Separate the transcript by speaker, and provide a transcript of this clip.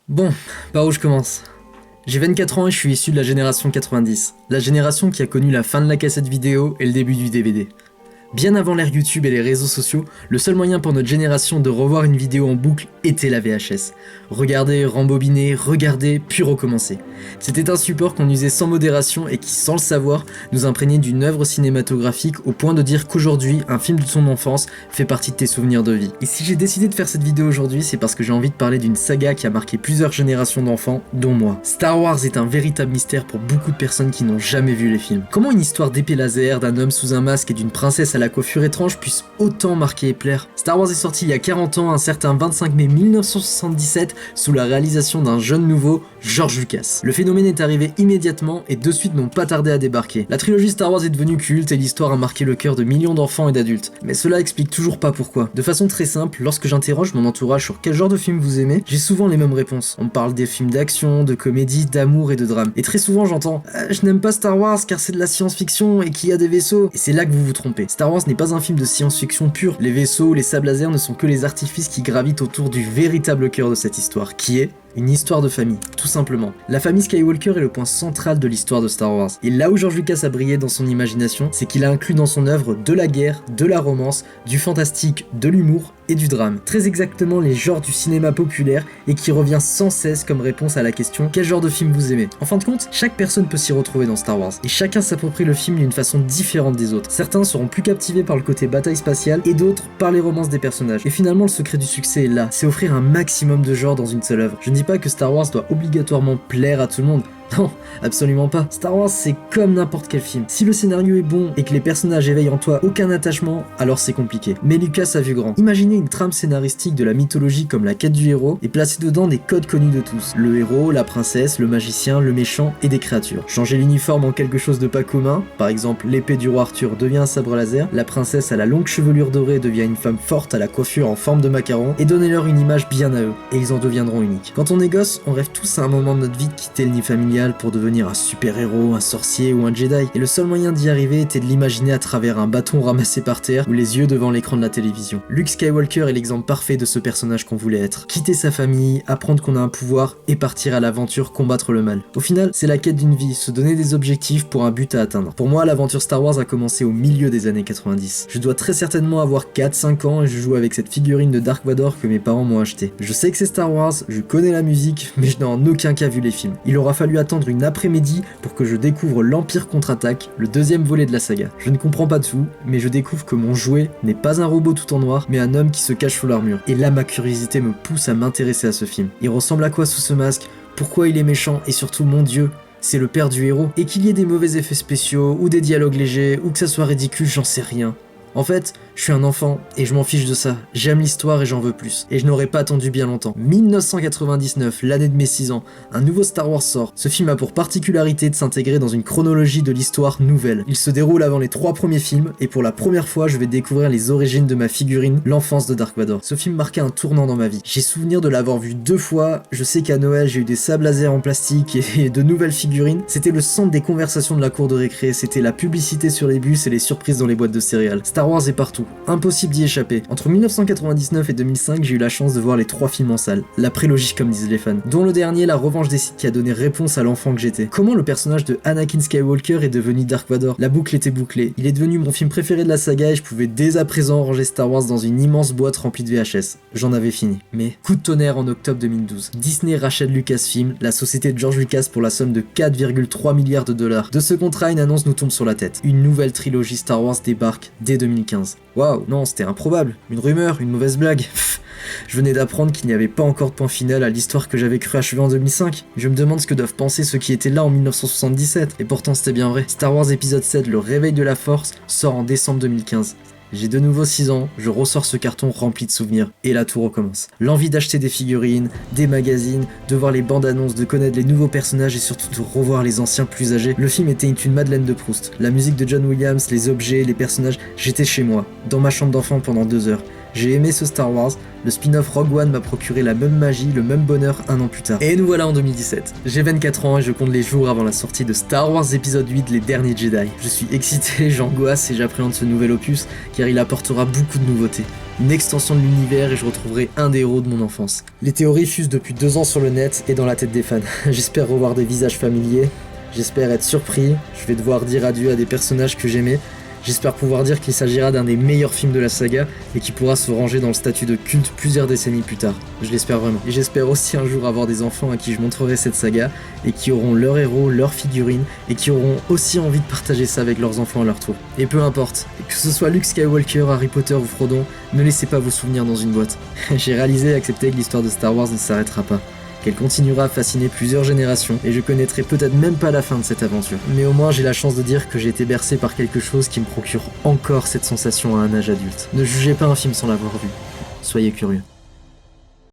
Speaker 1: Bon, par où je commence? J'ai 24 ans et je suis issu de la génération 90, la génération qui a connu la fin de la cassette vidéo et le début du DVD. Bien avant l'ère YouTube et les réseaux sociaux, le seul moyen pour notre génération de revoir une vidéo en boucle était la VHS. Regarder, rembobiner, regarder, puis recommencer. C'était un support qu'on usait sans modération et qui, sans le savoir, nous imprégnait d'une œuvre cinématographique au point de dire qu'aujourd'hui, un film de ton enfance fait partie de tes souvenirs de vie. Et si j'ai décidé de faire cette vidéo aujourd'hui, c'est parce que j'ai envie de parler d'une saga qui a marqué plusieurs générations d'enfants, dont moi. Star Wars est un véritable mystère pour beaucoup de personnes qui n'ont jamais vu les films. Comment une histoire d'épée laser, d'un homme sous un masque et d'une princesse à la coiffure étrange puisse autant marquer et plaire? Star Wars est sorti il y a 40 ans, un certain 25 mai 1977, sous la réalisation d'un jeune nouveau, George Lucas. Le phénomène est arrivé immédiatement et de suite n'ont pas tardé à débarquer. La trilogie Star Wars est devenue culte et l'histoire a marqué le cœur de millions d'enfants et d'adultes. Mais cela explique toujours pas pourquoi. De façon très simple, lorsque j'interroge mon entourage sur quel genre de film vous aimez, j'ai souvent les mêmes réponses. On me parle des films d'action, de comédie, d'amour et de drame. Et très souvent j'entends je n'aime pas Star Wars car c'est de la science-fiction et qu'il y a des vaisseaux. Et c'est là que vous vous trompez. Star Wars n'est pas un film de science-fiction pure. Les vaisseaux, les sables laser ne sont que les artifices qui gravitent autour du véritable cœur de cette histoire, qui est une histoire de famille, tout simplement. La famille Skywalker est le point central de l'histoire de Star Wars. Et là où George Lucas a brillé dans son imagination, c'est qu'il a inclus dans son œuvre de la guerre, de la romance, du fantastique, de l'humour et du drame. Très exactement les genres du cinéma populaire et qui revient sans cesse comme réponse à la question quel genre de film vous aimez. En fin de compte, chaque personne peut s'y retrouver dans Star Wars et chacun s'approprie le film d'une façon différente des autres. Certains seront plus captivés par le côté bataille spatiale et d'autres par les romances des personnages. Et finalement, le secret du succès est là, c'est offrir un maximum de genres dans une seule œuvre. Je ne dis pas que Star Wars doit obligatoirement plaire à tout le monde. Non, absolument pas. Star Wars, c'est comme n'importe quel film. Si le scénario est bon et que les personnages éveillent en toi aucun attachement, alors c'est compliqué. Mais Lucas a vu grand. Imaginez une trame scénaristique de la mythologie comme la quête du héros et placer dedans des codes connus de tous. Le héros, la princesse, le magicien, le méchant et des créatures. Changer l'uniforme en quelque chose de pas commun, par exemple l'épée du roi Arthur devient un sabre laser, la princesse à la longue chevelure dorée devient une femme forte à la coiffure en forme de macaron, et donnez-leur une image bien à eux, et ils en deviendront uniques. Quand on est gosse, on rêve tous à un moment de notre vie de quitter le nid familial pour devenir un super-héros, un sorcier ou un Jedi. Et le seul moyen d'y arriver était de l'imaginer à travers un bâton ramassé par terre ou les yeux devant l'écran de la télévision. Luke Skywalker est l'exemple parfait de ce personnage qu'on voulait être. Quitter sa famille, apprendre qu'on a un pouvoir et partir à l'aventure combattre le mal. Au final, c'est la quête d'une vie, se donner des objectifs pour un but à atteindre. Pour moi, l'aventure Star Wars a commencé au milieu des années 90. Je dois très certainement avoir 4-5 ans et je joue avec cette figurine de Dark Vador que mes parents m'ont acheté. Je sais que c'est Star Wars, je connais la musique, mais je n'ai en aucun cas vu les films. Il aura fallu attendre une après-midi pour que je découvre l'Empire contre-attaque, le deuxième volet de la saga. Je ne comprends pas tout, mais je découvre que mon jouet n'est pas un robot tout en noir, mais un homme qui se cache sous l'armure. Et là, ma curiosité me pousse à m'intéresser à ce film. Il ressemble à quoi sous ce masque? Pourquoi il est méchant? Et surtout, mon Dieu, c'est le père du héros. Et qu'il y ait des mauvais effets spéciaux, ou des dialogues légers, ou que ça soit ridicule, j'en sais rien. En fait, je suis un enfant et je m'en fiche de ça. J'aime l'histoire et j'en veux plus. Et je n'aurais pas attendu bien longtemps. 1999, l'année de mes 6 ans, un nouveau Star Wars sort. Ce film a pour particularité de s'intégrer dans une chronologie de l'histoire nouvelle. Il se déroule avant les 3 premiers films et pour la première fois, je vais découvrir les origines de ma figurine, l'enfance de Dark Vador. Ce film marquait un tournant dans ma vie. J'ai souvenir de l'avoir vu 2 fois. Je sais qu'à Noël, j'ai eu des sables laser en plastique et de nouvelles figurines. C'était le centre des conversations de la cour de récré. C'était la publicité sur les bus et les surprises dans les boîtes de céréales. Star Wars est partout, impossible d'y échapper. Entre 1999 et 2005, j'ai eu la chance de voir les 3 films en salle, la prélogie comme disent les fans, dont le dernier, La Revanche des Sith, qui a donné réponse à l'enfant que j'étais. Comment le personnage de Anakin Skywalker est devenu Dark Vador? La boucle était bouclée, il est devenu mon film préféré de la saga et je pouvais dès à présent ranger Star Wars dans une immense boîte remplie de VHS. J'en avais fini. Mais coup de tonnerre en octobre 2012. Disney rachète Lucasfilm, la société de George Lucas, pour la somme de 4,3 milliards de dollars. De ce contrat, une annonce nous tombe sur la tête. Une nouvelle trilogie Star Wars débarque dès 2015. Waouh, non, c'était improbable. Une rumeur, une mauvaise blague. Je venais d'apprendre qu'il n'y avait pas encore de point final à l'histoire que j'avais cru achever en 2005. Je me demande ce que doivent penser ceux qui étaient là en 1977. Et pourtant c'était bien vrai. Star Wars épisode 7, le réveil de la force, sort en décembre 2015. J'ai de nouveau 6 ans, je ressors ce carton rempli de souvenirs, et là tout recommence. L'envie d'acheter des figurines, des magazines, de voir les bandes annonces, de connaître les nouveaux personnages et surtout de revoir les anciens plus âgés. Le film était une Madeleine de Proust. La musique de John Williams, les objets, les personnages, j'étais chez moi, dans ma chambre d'enfant pendant 2 heures. J'ai aimé ce Star Wars, le spin-off Rogue One m'a procuré la même magie, le même bonheur un an plus tard. Et nous voilà en 2017. J'ai 24 ans et je compte les jours avant la sortie de Star Wars épisode 8, Les Derniers Jedi. Je suis excité, j'angoisse et j'appréhende ce nouvel opus car il apportera beaucoup de nouveautés. Une extension de l'univers et je retrouverai un des héros de mon enfance. Les théories fusent depuis 2 ans sur le net et dans la tête des fans. J'espère revoir des visages familiers, j'espère être surpris, je vais devoir dire adieu à des personnages que j'aimais. J'espère pouvoir dire qu'il s'agira d'un des meilleurs films de la saga et qui pourra se ranger dans le statut de culte plusieurs décennies plus tard. Je l'espère vraiment. Et j'espère aussi un jour avoir des enfants à qui je montrerai cette saga et qui auront leur héros, leur figurine et qui auront aussi envie de partager ça avec leurs enfants à leur tour. Et peu importe, que ce soit Luke Skywalker, Harry Potter ou Frodon, ne laissez pas vos souvenirs dans une boîte. J'ai réalisé et accepté que l'histoire de Star Wars ne s'arrêtera pas, qu'elle continuera à fasciner plusieurs générations, et je connaîtrai peut-être même pas la fin de cette aventure. Mais au moins j'ai la chance de dire que j'ai été bercé par quelque chose qui me procure encore cette sensation à un âge adulte. Ne jugez pas un film sans l'avoir vu, soyez curieux.